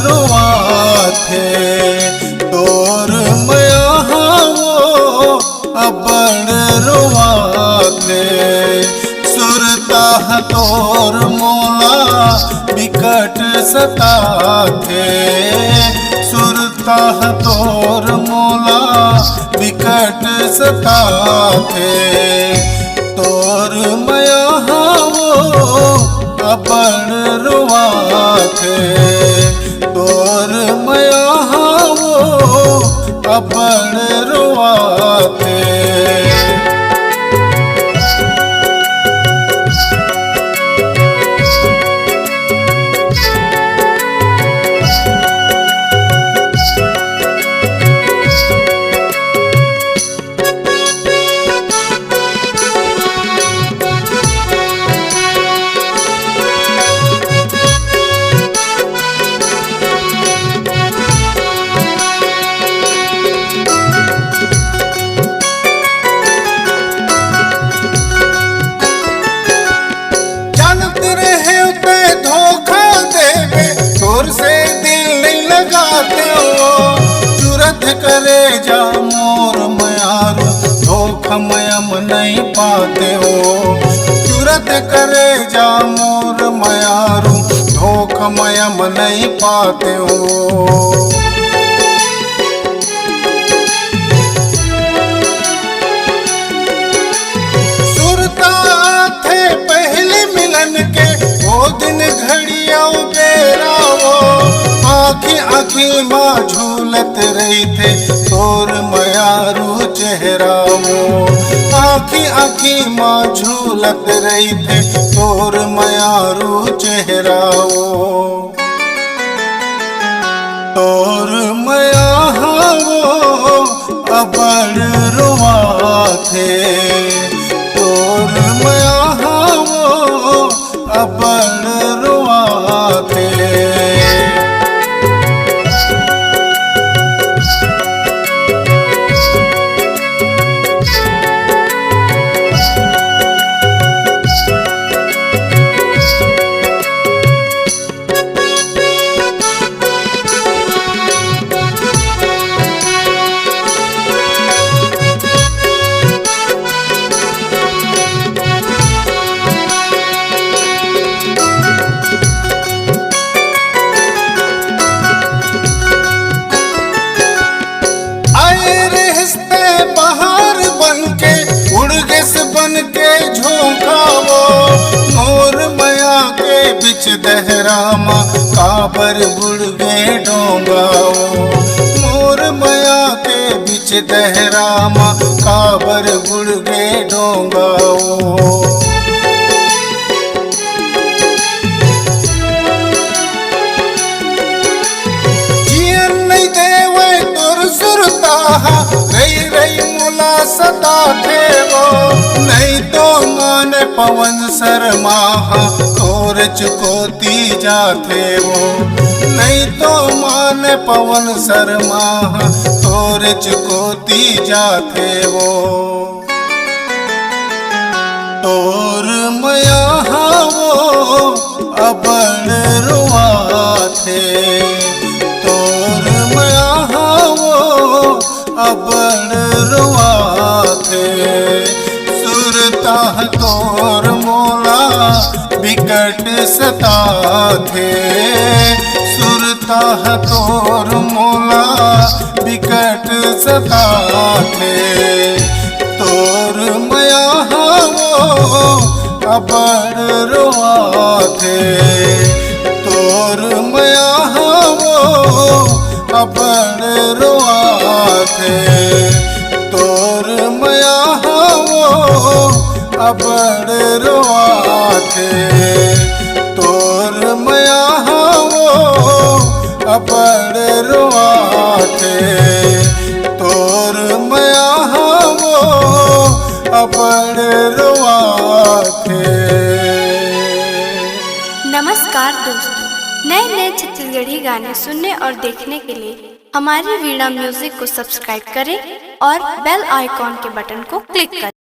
रुआ थे तोर मया वो अबड़ रुआ थे। सुरता तोर मोला बिकट सता थे। सुरता तोर मोला बिकट सता थे तोर मया वो अबड़ रुआ थे तोर मया वो अबड़ रुआ थे। करे जा मोर मयारू धोखमयम नहीं पाते हो। जरूरत करे जा मोर मयारू धोखमयम नहीं पाते हो। सुरता थे पहले मिलन के वो दिन घड़िया बेरा वो आँखी आँखी माँ झूलत रही थे तोर मयारू चेहरा वो। आँखी आँखी माँ झूलत रही थे तोर मयारू चेहरा वो। तोर मया वो अबड़ रुआ थे तोर मया वो अबड़ रुआ थे। बन के झोंका वो मोर मया के बिच दहरामा काबर बुड़ गए डोंगा वो। मोर मया के बिच दहरामा काबर बुड़ गए डोंगा वो। जियन नहीं देवे तोर सुरता रही रही मुला सता थे वो। नहीं तो मान पवन शर्मा तोर चुकोती जाते वो। नहीं तो मान पवन शर्मा तोर चुकोती जाते वो। तोर मया वो अबड़ रुआ थे तोर मया वो अबड़ रुआ थे। सुरता तोर मोला बिकट सता थे। सुरता तोर मोला बिकट सता थे तोर मया वो अबड़ रुआ थे तोर मया वो अबड़ रुआ थे तोर मया वो अबड़ रुआ थे तोर मया वो अबड़ रुआ थे तोर मया वो अबड़ रुआ थे। नमस्कार दोस्तों, नए नए छत्तीसगढ़ी गाने सुनने और देखने के लिए हमारी वीणा म्यूजिक को सब्सक्राइब करें और बेल आइकॉन के बटन को क्लिक करें।